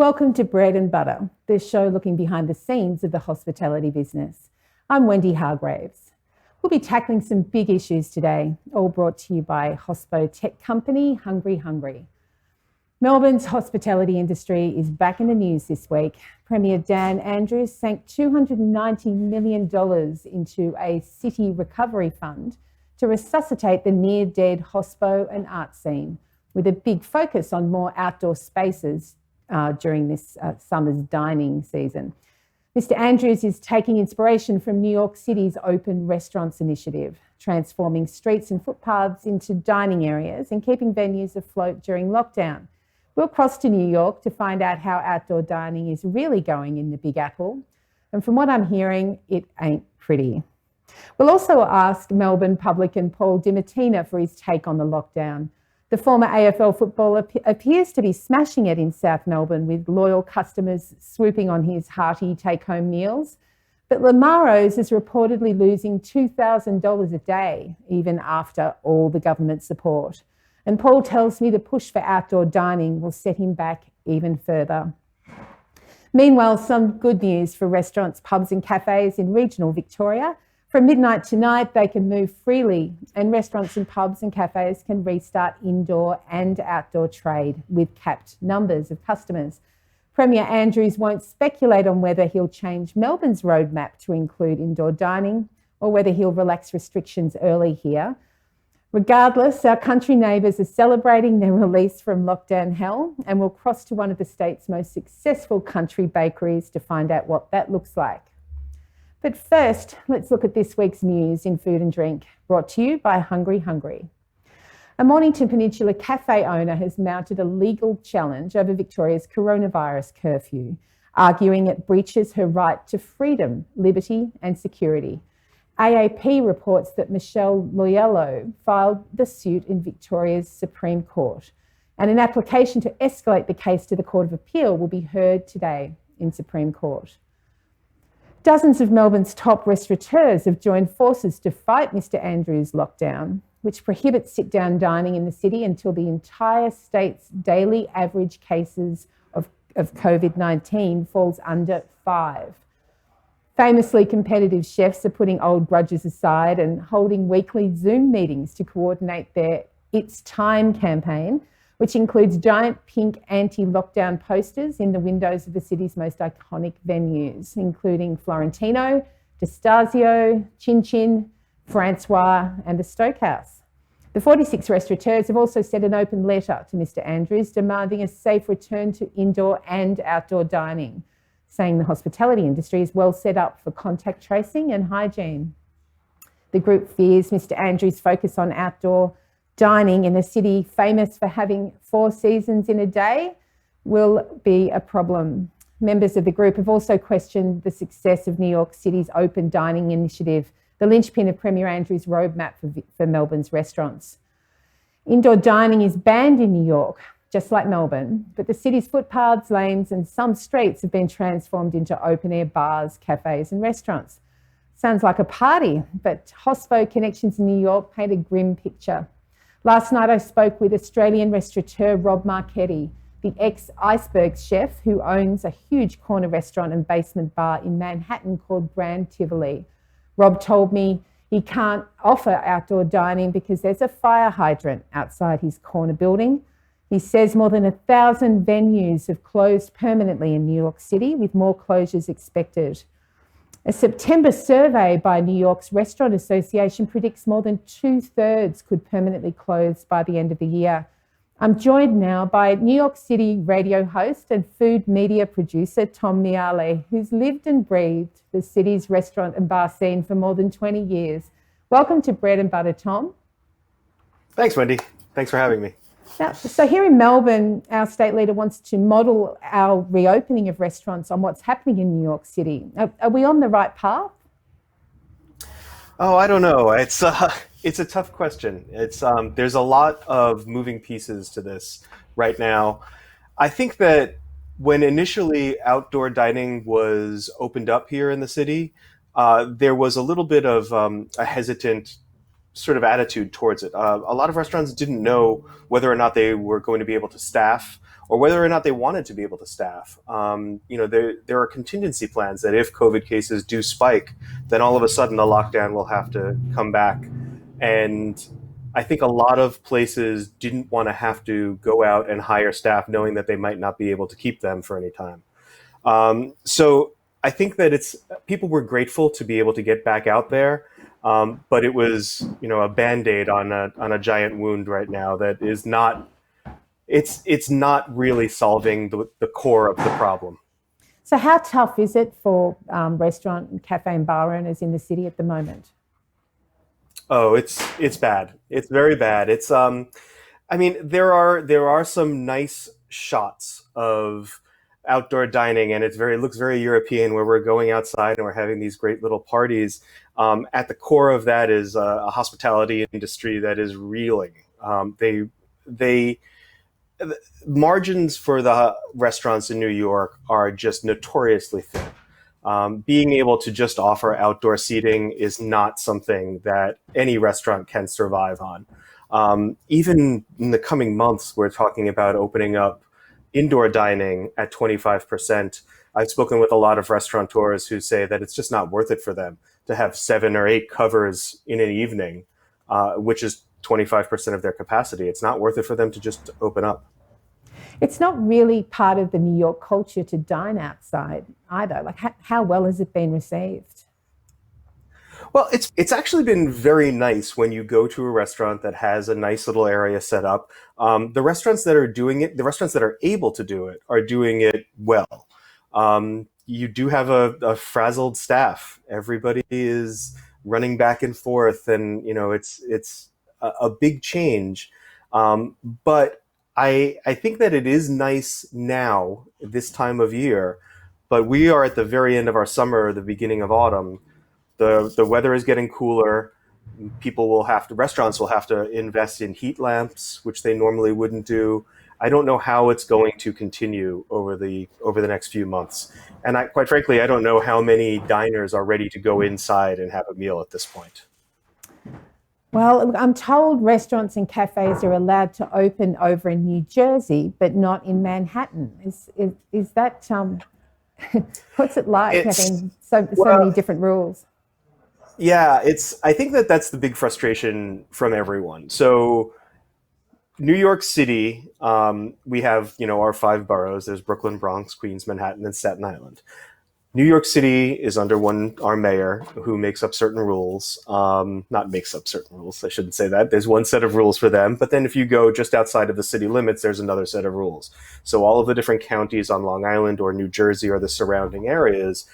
Welcome to Bread and Butter, the show looking behind the scenes of the hospitality business. I'm Wendy Hargreaves. We'll be tackling some big issues today, all brought to you by hospo tech company HungryHungry. Melbourne's hospitality industry is back in the news this week. Premier Dan Andrews sank $290 million into a city recovery fund to resuscitate the near-dead hospo and art scene, with a big focus on more outdoor spaces during this summer's dining season. Mr. Andrews is taking inspiration from New York City's Open Restaurants initiative, transforming streets and footpaths into dining areas and keeping venues afloat during lockdown. We'll cross to New York to find out how outdoor dining is really going in the Big Apple. And from what I'm hearing, it ain't pretty. We'll also ask Melbourne publican Paul Dimattina for his take on the lockdown. The former AFL footballer appears to be smashing it in South Melbourne, with loyal customers swooping on his hearty take-home meals. But Lamaro's is reportedly losing $2,000 a day, even after all the government support. And Paul tells me the push for outdoor dining will set him back even further. Meanwhile, some good news for restaurants, pubs and cafes in regional Victoria. From midnight tonight, they can move freely, and restaurants and pubs and cafes can restart indoor and outdoor trade with capped numbers of customers. Premier Andrews won't speculate on whether he'll change Melbourne's roadmap to include indoor dining or whether he'll relax restrictions early here. Regardless, our country neighbours are celebrating their release from lockdown hell, and we'll cross to one of the state's most successful country bakeries to find out what that looks like. But first, let's look at this week's news in food and drink, brought to you by HungryHungry. A Mornington Peninsula cafe owner has mounted a legal challenge over Victoria's coronavirus curfew, arguing it breaches her right to freedom, liberty and security. AAP reports that Michelle Loyello filed the suit in Victoria's Supreme Court, and an application to escalate the case to the Court of Appeal will be heard today in Supreme Court. Dozens of Melbourne's top restaurateurs have joined forces to fight Mr. Andrews' lockdown, which prohibits sit-down dining in the city until the entire state's daily average cases of COVID-19 falls under 5. Famously competitive chefs are putting old grudges aside and holding weekly Zoom meetings to coordinate their It's Time campaign, which includes giant pink anti-lockdown posters in the windows of the city's most iconic venues, including Florentino, D'Estasio, Chin Chin, Francois and the Stokehouse. The 46 restaurateurs have also sent an open letter to Mr. Andrews demanding a safe return to indoor and outdoor dining, saying the hospitality industry is well set up for contact tracing and hygiene. The group fears Mr. Andrews' focus on outdoor dining in a city famous for having 4 seasons in a day will be a problem. Members of the group have also questioned the success of New York City's open dining initiative, the linchpin of Premier Andrews' roadmap for Melbourne's restaurants. Indoor dining is banned in New York, just like Melbourne, but the city's footpaths, lanes and some streets have been transformed into open-air bars, cafes and restaurants. Sounds like a party, but hospo connections in New York paint a grim picture. Last night I spoke with Australian restaurateur Rob Marchetti, the ex-Iceberg chef who owns a huge corner restaurant and basement bar in Manhattan called Grand Tivoli. Rob told me he can't offer outdoor dining because there's a fire hydrant outside his corner building. He says more than 1,000 venues have closed permanently in New York City, with more closures expected. A September survey by New York's Restaurant Association predicts more than 2/3 could permanently close by the end of the year. I'm joined now by New York City radio host and food media producer Tom Miale, who's lived and breathed the city's restaurant and bar scene for more than 20 years. Welcome to Bread and Butter, Tom. Thanks, Wendy. Thanks for having me. Now, so here in Melbourne, our state leader wants to model our reopening of restaurants on what's happening in New York City. Are we on the right path? Oh, I don't know. It's a tough question. There's a lot of moving pieces to this right now. I think that when initially outdoor dining was opened up here in the city, there was a little bit of a hesitant sort of attitude towards it. A lot of restaurants didn't know whether or not they were going to be able to staff or whether or not they wanted to be able to staff. There are contingency plans that if COVID cases do spike, then all of a sudden the lockdown will have to come back. And I think a lot of places didn't want to have to go out and hire staff knowing that they might not be able to keep them for any time. So I think that people were grateful to be able to get back out there, but it was a Band-Aid on a giant wound right now that is not. It's not really solving the core of the problem. So how tough is it for restaurant and cafe and bar owners in the city at the moment? Oh, it's bad. It's very bad. There are some nice shots of outdoor dining, and it looks very European, where we're going outside and we're having these great little parties. At the core of that is a hospitality industry that is reeling. They margins for the restaurants in New York are just notoriously thin. Being able to just offer outdoor seating is not something that any restaurant can survive on. Even in the coming months, we're talking about opening up indoor dining at 25%. I've spoken with a lot of restaurateurs who say that it's just not worth it for them to have 7 or 8 covers in an evening, which is 25% of their capacity. It's not worth it for them to just open up. It's not really part of the New York culture to dine outside either. Like, how well has it been received? Well, it's actually been very nice when you go to a restaurant that has a nice little area set up. The restaurants that are doing it, the restaurants that are able to do it, are doing it well. You do have a frazzled staff. Everybody is running back and forth, and it's a big change. But I think that it is nice now, this time of year, but we are at the very end of our summer, or the beginning of autumn. The weather is getting cooler. Restaurants will have to invest in heat lamps, which they normally wouldn't do. I don't know how it's going to continue over the next few months. And quite frankly, I don't know how many diners are ready to go inside and have a meal at this point. Well, I'm told restaurants and cafes are allowed to open over in New Jersey, but not in Manhattan. Is that what's it like having so many different rules? Yeah, I think that's the big frustration from everyone. So New York City, we have, our 5 boroughs. There's Brooklyn, Bronx, Queens, Manhattan, and Staten Island. New York City is under our mayor, who makes up certain rules. Not makes up certain rules, I shouldn't say that. There's one set of rules for them, but then if you go just outside of the city limits, there's another set of rules. So all of the different counties on Long Island or New Jersey or the surrounding areas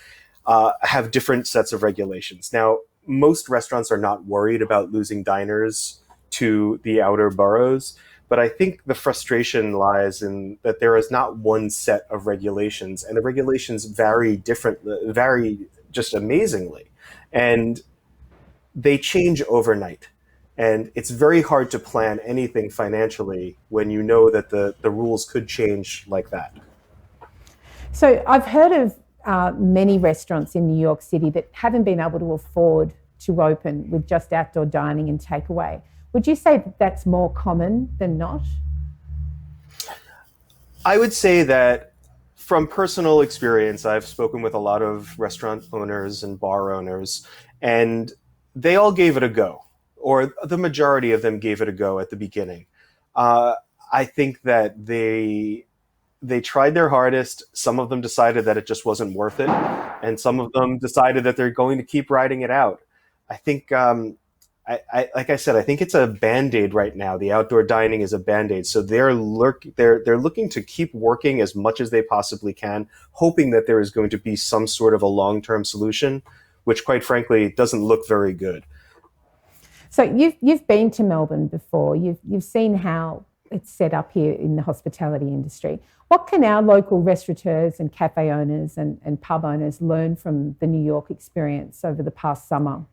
have different sets of regulations. Now, most restaurants are not worried about losing diners to the outer boroughs, but I think the frustration lies in that there is not one set of regulations, and the regulations vary just amazingly, and they change overnight. And it's very hard to plan anything financially when you know that the rules could change like that. So I've heard of many restaurants in New York City that haven't been able to afford to open with just outdoor dining and takeaway. Would you say that's more common than not? I would say that from personal experience, I've spoken with a lot of restaurant owners and bar owners, and they all gave it a go, or the majority of them gave it a go at the beginning. I think that they tried their hardest. Some of them decided that it just wasn't worth it, and some of them decided that they're going to keep riding it out. I think like I said, I think it's a Band-Aid right now. The outdoor dining is a Band-Aid. So they're looking to keep working as much as they possibly can, hoping that there is going to be some sort of a long-term solution, which quite frankly doesn't look very good. So you've been to Melbourne before. You've seen how it's set up here in the hospitality industry. What can our local restaurateurs and cafe owners and pub owners learn from the New York experience over the past summer?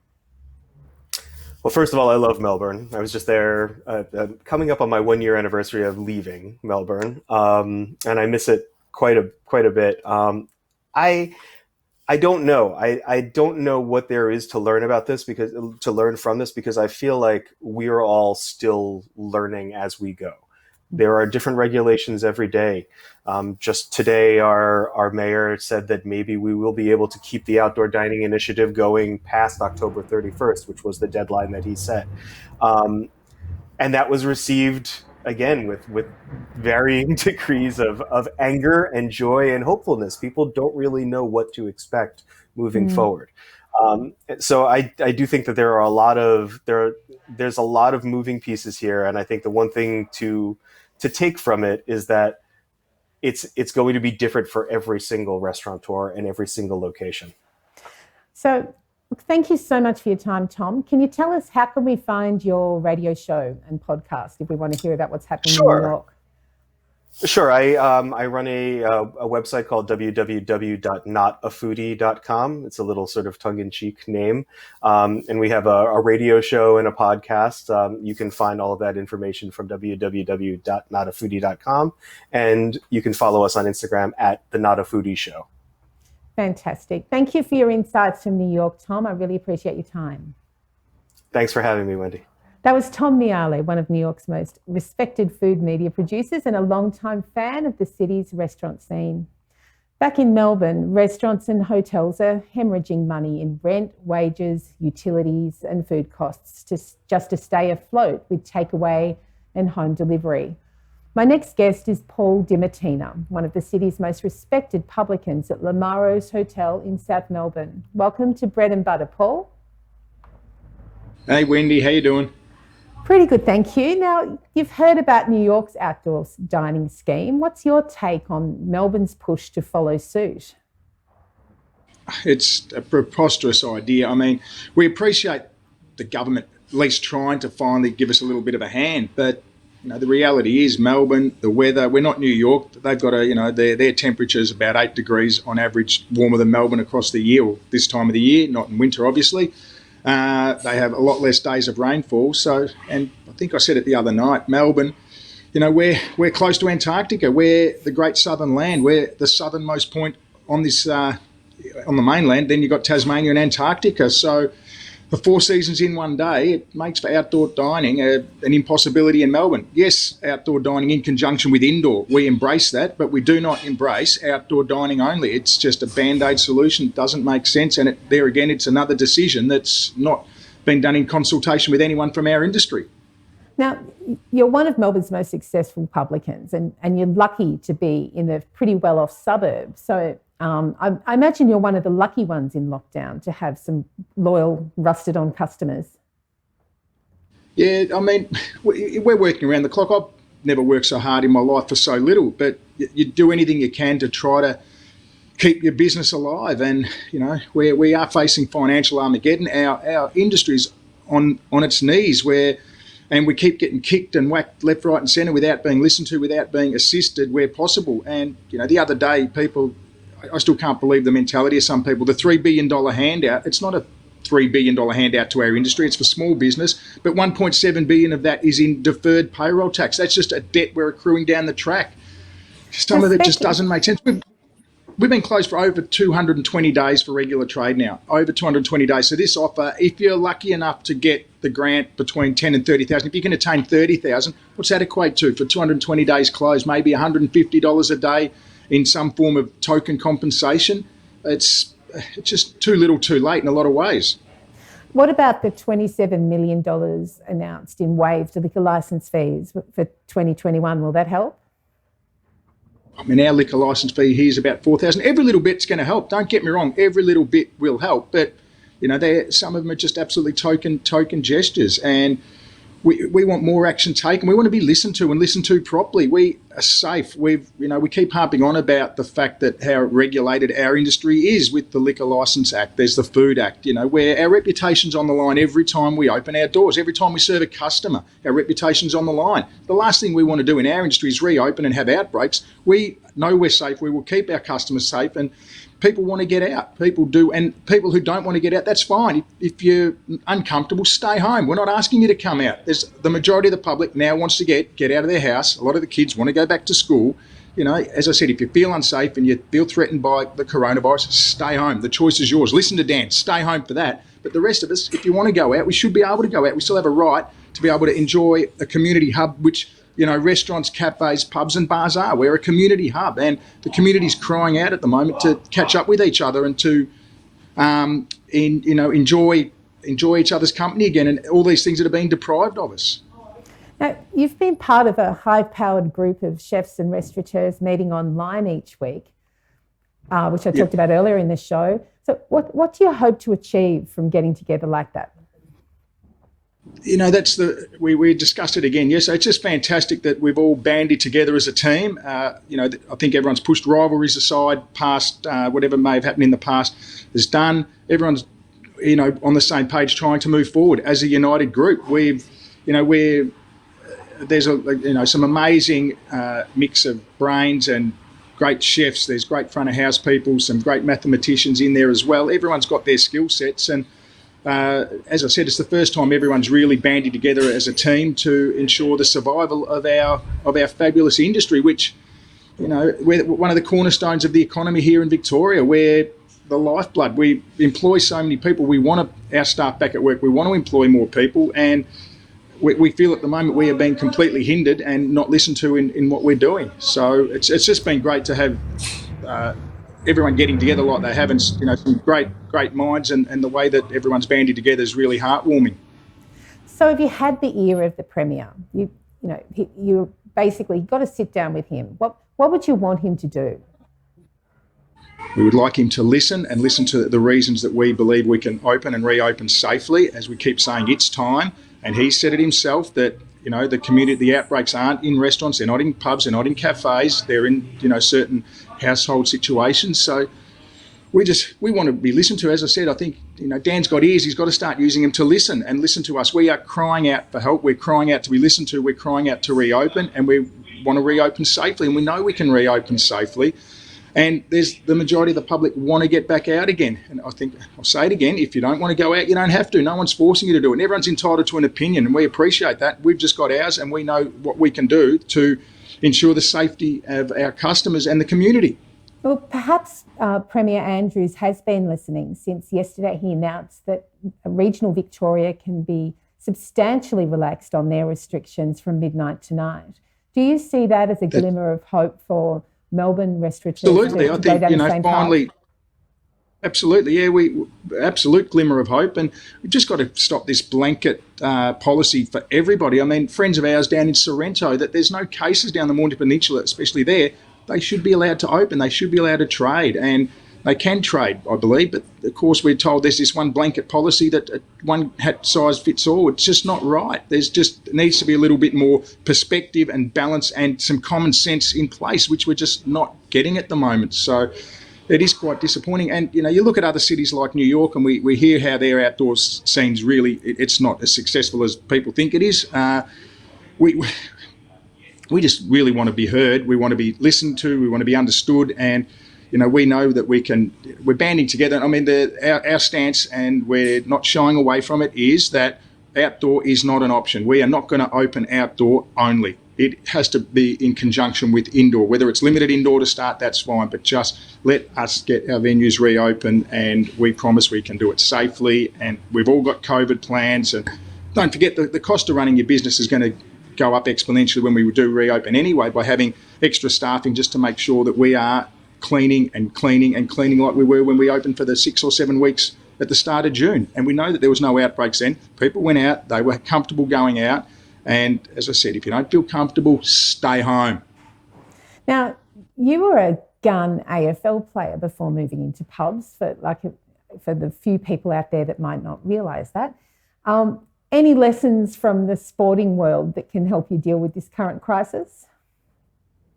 Well, first of all, I love Melbourne. I was just there coming up on my 1-year anniversary of leaving Melbourne, and I miss it quite a bit. I don't know. I don't know what there is to learn about this to learn from this, because I feel like we are all still learning as we go. There are different regulations every day. Just today, our mayor said that maybe we will be able to keep the outdoor dining initiative going past October 31st, which was the deadline that he set. And that was received again with varying degrees of anger and joy and hopefulness. People don't really know what to expect moving forward. So I do think that there are there's a lot of moving pieces here, and I think the one thing to take from it is that it's going to be different for every single restaurateur and every single location. So thank you so much for your time, Tom. Can you tell us how can we find your radio show and podcast if we want to hear about what's happening in New York? Sure. I run a website called www.notafoodie.com. It's a little sort of tongue-in-cheek name. And we have a radio show and a podcast. You can find all of that information from www.notafoodie.com. And you can follow us on Instagram at the Not a Foodie Show. Fantastic. Thank you for your insights from New York, Tom. I really appreciate your time. Thanks for having me, Wendy. That was Tom Miale, one of New York's most respected food media producers and a longtime fan of the city's restaurant scene. Back in Melbourne, restaurants and hotels are hemorrhaging money in rent, wages, utilities and food costs just to stay afloat with takeaway and home delivery. My next guest is Paul Dimattina, one of the city's most respected publicans at Lamaro's Hotel in South Melbourne. Welcome to Bread and Butter, Paul. Hey, Wendy, how you doing? Pretty good, thank you. Now, you've heard about New York's outdoor dining scheme. What's your take on Melbourne's push to follow suit? It's a preposterous idea. I mean, we appreciate the government at least trying to finally give us a little bit of a hand, but the reality is Melbourne, the weather, we're not New York. They've got their temperature's about 8 degrees on average warmer than Melbourne across the year, or this time of the year, not in winter, obviously. They have a lot less days of rainfall. So, and I think I said it the other night, Melbourne, we're close to Antarctica. We're the great southern land. We're the southernmost point on this, on the mainland. Then you've got Tasmania and Antarctica. So the 4 seasons in one day, it makes for outdoor dining an impossibility in Melbourne. Yes, outdoor dining in conjunction with indoor. We embrace that, but we do not embrace outdoor dining only. It's just a Band-Aid solution. It doesn't make sense. And there again, it's another decision that's not been done in consultation with anyone from our industry. Now, you're one of Melbourne's most successful publicans and you're lucky to be in a pretty well-off suburb. So I imagine you're one of the lucky ones in lockdown to have some loyal, rusted-on customers. Yeah, I mean, we're working around the clock. I've never worked so hard in my life for so little, but you do anything you can to try to keep your business alive. And, we are facing financial armageddon. Our industry's on its knees and we keep getting kicked and whacked left, right and centre without being listened to, without being assisted where possible. And, the other day, I still can't believe the mentality of some people. The $3 billion handout, it's not a $3 billion handout to our industry, it's for small business, but $1.7 billion of that is in deferred payroll tax. That's just a debt we're accruing down the track. Some of it just doesn't make sense. We've been closed for over 220 days for regular trade now, over 220 days. So this offer, if you're lucky enough to get the grant between 10 and 30,000, if you can attain 30,000, what's that equate to for 220 days closed? Maybe $150 a day in some form of token compensation. It's just too little too late in a lot of ways. What about the $27 million announced in waived liquor licence fees for 2021? Will that help? I mean, our liquor licence fee here is about $4,000. Every little bit's going to help. Don't get me wrong. Every little bit will help. But, some of them are just absolutely token gestures. And we want more action taken. We want to be listened to and listened to properly. We are safe. We keep harping on about the fact that how regulated our industry is with the Liquor Licence Act. There's the Food Act, where our reputation's on the line every time we open our doors, every time we serve a customer, our reputation's on the line. The last thing we want to do in our industry is reopen and have outbreaks. We know we're safe. We will keep our customers safe, and people want to get out. People do, and people who don't want to get out, that's fine. If you're uncomfortable, stay home. We're not asking you to come out. The majority of the public now wants to get out of their house. A lot of the kids want to go back to school. as I said, if you feel unsafe and you feel threatened by the coronavirus, stay home. The choice is yours. Listen to Dan, stay home for that. But the rest of us, if you want to go out, we should be able to go out. We still have a right to be able to enjoy a community hub, which, restaurants, cafes, pubs and bars are. We're a community hub, and the community's crying out at the moment to catch up with each other and to, enjoy each other's company again, and all these things that are being deprived of us. Now, you've been part of a high-powered group of chefs and restaurateurs meeting online each week, which I talked about earlier in the show. So what do you hope to achieve from getting together like that? We discussed it again yesterday. It's just fantastic that we've all banded together as a team. I think everyone's pushed rivalries aside, past whatever may have happened in the past is done. Everyone's, on the same page trying to move forward as a united group. There's some amazing mix of brains and great chefs. There's great front of house people, some great mathematicians in there as well. Everyone's got their skill sets, and as I said, it's the first time everyone's really banded together as a team to ensure the survival of our fabulous industry, which, we're one of the cornerstones of the economy here in Victoria. We're the lifeblood. We employ so many people. We want our staff back at work. We want to employ more people, and we feel at the moment we are being completely hindered and not listened to in what we're doing. So it's just been great to have everyone getting together like they have, and some great minds, and the way that everyone's banded together is really heartwarming. So if you had the ear of the Premier, you basically got to sit down with him. What would you want him to do? We would like him to listen to the reasons that we believe we can open and reopen safely. As we keep saying, it's time. And he said it himself that, the outbreaks aren't in restaurants, they're not in pubs, they're not in cafes, they're in, certain household situations. So we want to be listened to. As I said, I think, Dan's got ears, he's got to start using them to listen to us. We are crying out for help, we're crying out to be listened to, we're crying out to reopen, and we want to reopen safely, and we know we can reopen safely. And there's the majority of the public want to get back out again. And I think, I'll say it again, if you don't want to go out, you don't have to. No one's forcing you to do it. And everyone's entitled to an opinion, and we appreciate that. We've just got ours, and we know what we can do to ensure the safety of our customers and the community. Well, perhaps Premier Andrews has been listening, since yesterday he announced that regional Victoria can be substantially relaxed on their restrictions from midnight tonight. Do you see that as a glimmer of hope for Melbourne restaurateurs? Absolutely. I think, finally, absolutely, absolute glimmer of hope. And we've just got to stop this blanket policy for everybody. I mean, friends of ours down in Sorrento, that there's no cases down the Mornington Peninsula, especially there. They should be allowed to open. They should be allowed to trade, and they can trade, I believe. But of course, we're told there's this one blanket policy that one hat size fits all. It's just not right. Needs to be a little bit more perspective and balance and some common sense in place, which we're just not getting at the moment. So it is quite disappointing. And, you look at other cities like New York, and we hear how their outdoors scenes really, it's not as successful as people think it is. We just really want to be heard. We want to be listened to. We want to be understood. And, we know that we're banding together. I mean, our stance, and we're not shying away from it, is that outdoor is not an option. We are not going to open outdoor only. It has to be in conjunction with indoor. Whether it's limited indoor to start, that's fine, but just let us get our venues reopened, and we promise we can do it safely. And we've all got COVID plans, and don't forget the cost of running your business is going to go up exponentially when we do reopen anyway, by having extra staffing just to make sure that we are cleaning like we were when we opened for the 6 or 7 weeks at the start of June. And we know that there was no outbreaks then. People went out, they were comfortable going out. And as I said, if you don't feel comfortable, stay home. Now, you were a gun AFL player before moving into pubs, for the few people out there that might not realise that. Any lessons from the sporting world that can help you deal with this current crisis?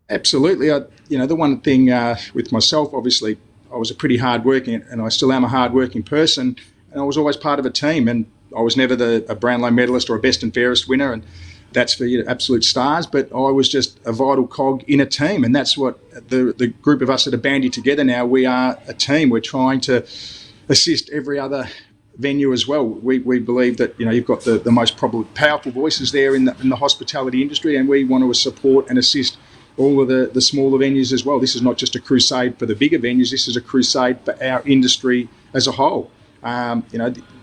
Absolutely. The one thing with myself, obviously, I was a pretty hard-working, and I still am a hard-working person, and I was always part of a team, and I was never a Brownlow medalist or a best and fairest winner, and that's for absolute stars, but I was just a vital cog in a team, and that's what the group of us that are bandied together now, we are a team. We're trying to assist every other venue as well. We believe that you've got the most probably powerful voices there in the hospitality industry, and we want to support and assist all of the smaller venues as well. This is not just a crusade for the bigger venues. This is a crusade for our industry as a whole.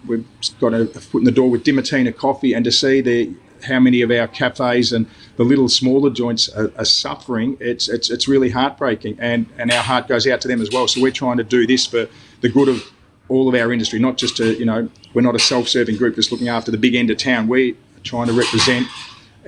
We've got a foot in the door with Dimattina coffee, and to see how many of our cafes and the little smaller joints are suffering, it's really heartbreaking, and our heart goes out to them as well. So we're trying to do this for the good of all of our industry, not just we're not a self-serving group just looking after the big end of town. We're trying to represent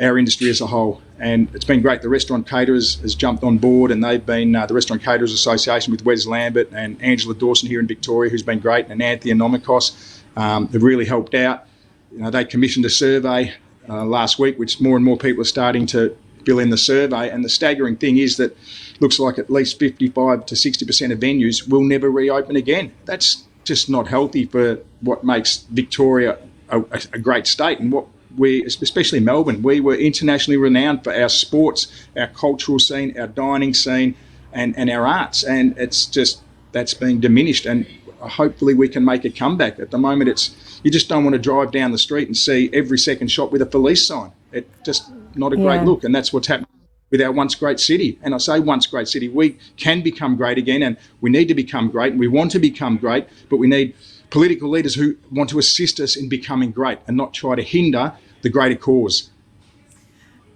our industry as a whole, and it's been great. The Restaurant Caterers has jumped on board, and they've been the Restaurant Caterers Association with Wes Lambert and Angela Dawson here in Victoria, who's been great, and Anthony Anomikos have really helped out. They commissioned a survey last week, which more and more people are starting to fill in the survey, and the staggering thing is that looks like at least 55 to 60% of venues will never reopen again. That's just not healthy for what makes Victoria a great state, and what especially Melbourne, we were internationally renowned for our sports, our cultural scene, our dining scene, and our arts, and that's being diminished, and hopefully we can make a comeback. At the moment, you just don't want to drive down the street and see every second shop with a police sign. It's just not a great look, and that's what's happening with our once great city. And I say once great city, we can become great again, and we need to become great, and we want to become great, but we need political leaders who want to assist us in becoming great and not try to hinder the greater cause.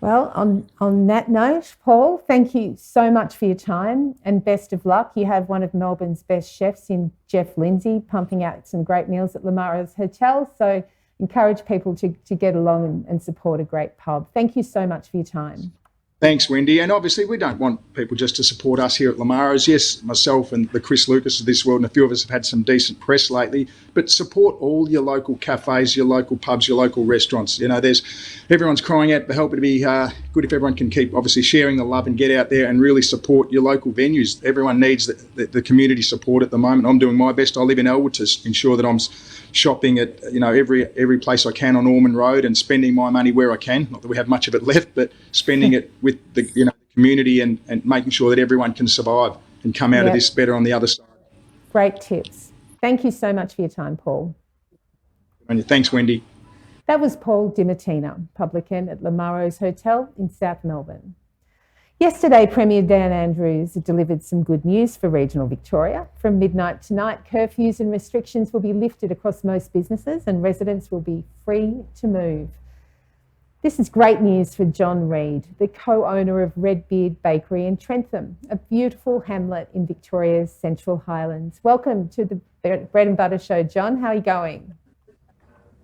Well, on that note, Paul, thank you so much for your time and best of luck. You have one of Melbourne's best chefs in Jeff Lindsay pumping out some great meals at Lamaro's Hotel. So encourage people to get along and support a great pub. Thank you so much for your time. Thanks, Wendy. And obviously, we don't want people just to support us here at Lamaro's. Yes, myself and the Chris Lucas of this world and a few of us have had some decent press lately, but support all your local cafes, your local pubs, your local restaurants. Everyone's crying out for help. It'd be good if everyone can keep obviously sharing the love and get out there and really support your local venues. Everyone needs the community support at the moment. I'm doing my best. I live in Elwood to ensure that I'm shopping at every place I can on Ormond Road and spending my money where I can. Not that we have much of it left, but spending it with the community and making sure that everyone can survive and come out of this better on the other side. Great tips. Thank you so much for your time, Paul. Thanks, Wendy. That was Paul Dimattina, publican at Lamaro's Hotel in South Melbourne. Yesterday, Premier Dan Andrews delivered some good news for regional Victoria. From midnight tonight, curfews and restrictions will be lifted across most businesses and residents will be free to move. This is great news for John Reid, the co-owner of RedBeard Bakery in Trentham, a beautiful hamlet in Victoria's Central Highlands. Welcome to the Bread and Butter Show, John. How are you going?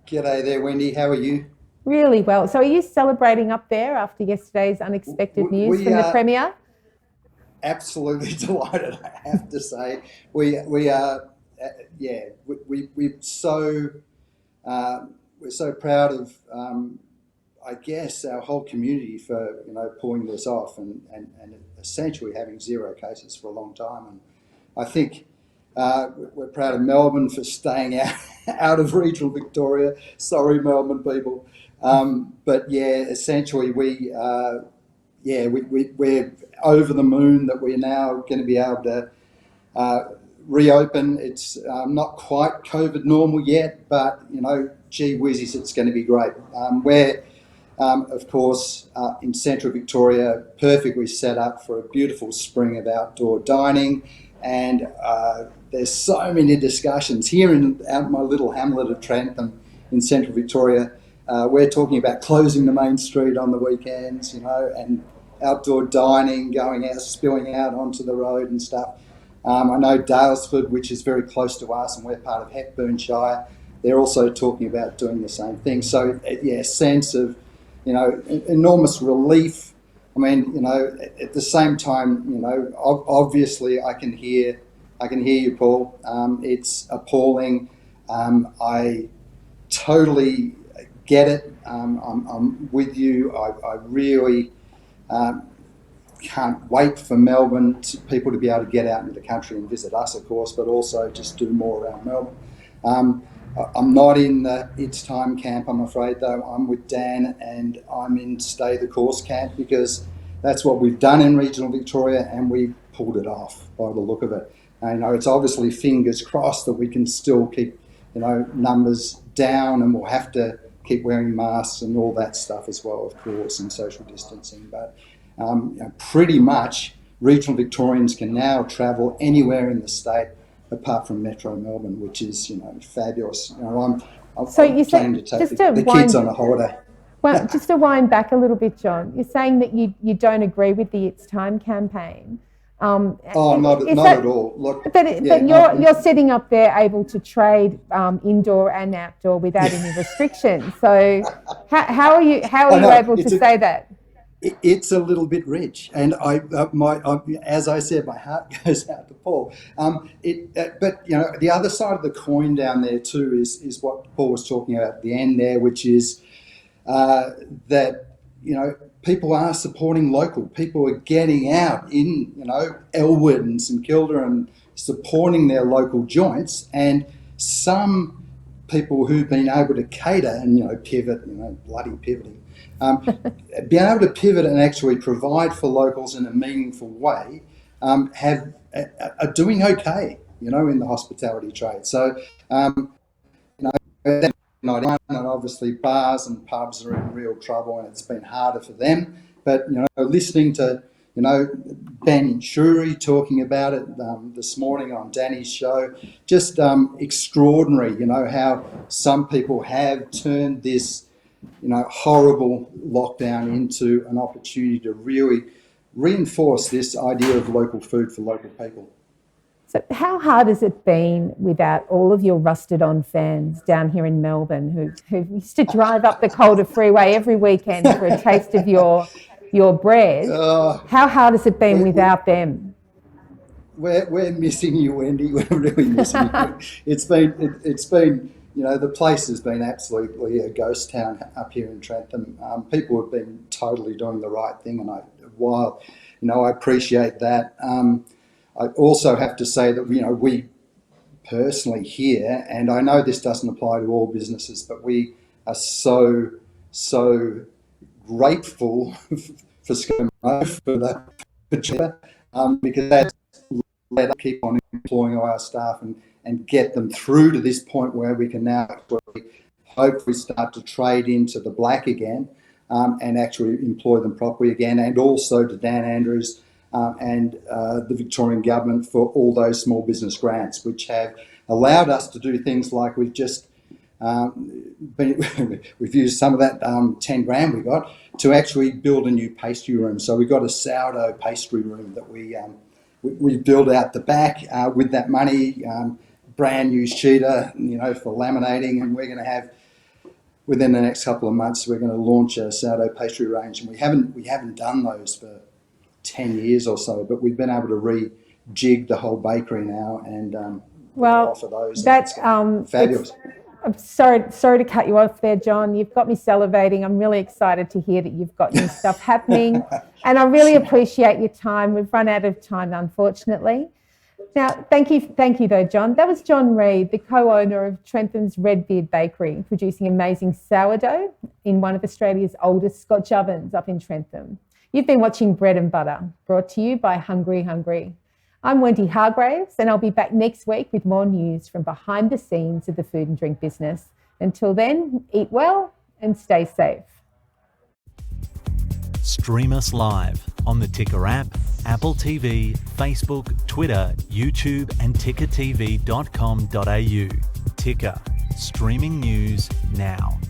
G'day there, Wendy. How are you? Really well. So are you celebrating up there after yesterday's unexpected news from the Premier? Absolutely delighted, I have to say. We're so proud of I guess our whole community for pulling this off and essentially having zero cases for a long time. And I think we're proud of Melbourne for staying out of regional Victoria. Sorry, Melbourne people. But essentially we're over the moon that we're now going to be able to reopen. It's not quite COVID normal yet, but gee whizzes, it's going to be great. We're of course, in central Victoria, perfectly set up for a beautiful spring of outdoor dining, and there's so many discussions here out my little hamlet of Trentham in central Victoria. We're talking about closing the main street on the weekends, and outdoor dining, going out, spilling out onto the road and stuff. I know Dalesford, which is very close to us, and we're part of Hepburn-shire, they're also talking about doing the same thing. So, sense of enormous relief. I mean, at the same time, obviously I can hear you, Paul. It's appalling. I totally get it. I'm with you. I really can't wait for Melbourne people to be able to get out into the country and visit us, of course, but also just do more around Melbourne. I'm not in the It's Time camp, I'm afraid, though. I'm with Dan and I'm in Stay the Course camp because that's what we've done in regional Victoria and we pulled it off by the look of it. And, it's obviously fingers crossed that we can still keep, numbers down, and we'll have to keep wearing masks and all that stuff as well, of course, and social distancing. But Pretty much regional Victorians can now travel anywhere in the state apart from Metro Melbourne, which is, fabulous. I'm planning to take the kids on a holiday. Well, just to wind back a little bit, John, you're saying that you don't agree with the It's Time campaign. Not at all. Look, but you're sitting up there able to trade indoor and outdoor without any restrictions. So how are you able to say that? It's a little bit rich, and as I said, my heart goes out to Paul. But the other side of the coin down there too is what Paul was talking about at the end there, which is that people are supporting local. People are getting out in Elwood and St Kilda and supporting their local joints, and some people who've been able to cater and pivot, bloody pivoting. Being able to pivot and actually provide for locals in a meaningful way are doing okay, in the hospitality trade. So, and obviously bars and pubs are in real trouble, and it's been harder for them. But listening to Ben and Shuri talking about it this morning on Danny's show, just extraordinary. How some people have turned this horrible lockdown into an opportunity to really reinforce this idea of local food for local people. So how hard has it been without all of your rusted-on fans down here in Melbourne who used to drive up the Calder Freeway every weekend for a taste of your bread? How hard has it been without them? We're missing you, Wendy. We're really missing you. It's been the place has been absolutely a ghost town up here in Trentham. People have been totally doing the right thing, and I appreciate that. I also have to say that we personally here, and I know this doesn't apply to all businesses, but we are so grateful for ScoMo for the because that's let us keep on employing our staff and get them through to this point where we can now hopefully start to trade into the black again and actually employ them properly again, and also to Dan Andrews and the Victorian government for all those small business grants, which have allowed us to do things like we've just we've used some of that 10 grand we got to actually build a new pastry room. So we got a sourdough pastry room that we built out the back with that money, brand new sheeter, for laminating, and we're going to have within the next couple of months we're going to launch a sourdough pastry range, and we haven't done those for 10 years or so, but we've been able to rejig the whole bakery now and offer those. That's fabulous. I'm sorry to cut you off there, John. You've got me salivating. I'm really excited to hear that you've got new stuff happening, and I really appreciate your time. We've run out of time, unfortunately. Now, thank you though, John. That was John Reid, the co-owner of Trentham's RedBeard Bakery, producing amazing sourdough in one of Australia's oldest Scotch ovens up in Trentham. You've been watching Bread and Butter, brought to you by HungryHungry. I'm Wendy Hargreaves, and I'll be back next week with more news from behind the scenes of the food and drink business. Until then, eat well and stay safe. Stream us live on the Ticker app, Apple TV, Facebook, Twitter, YouTube and tickertv.com.au. Ticker, streaming news now.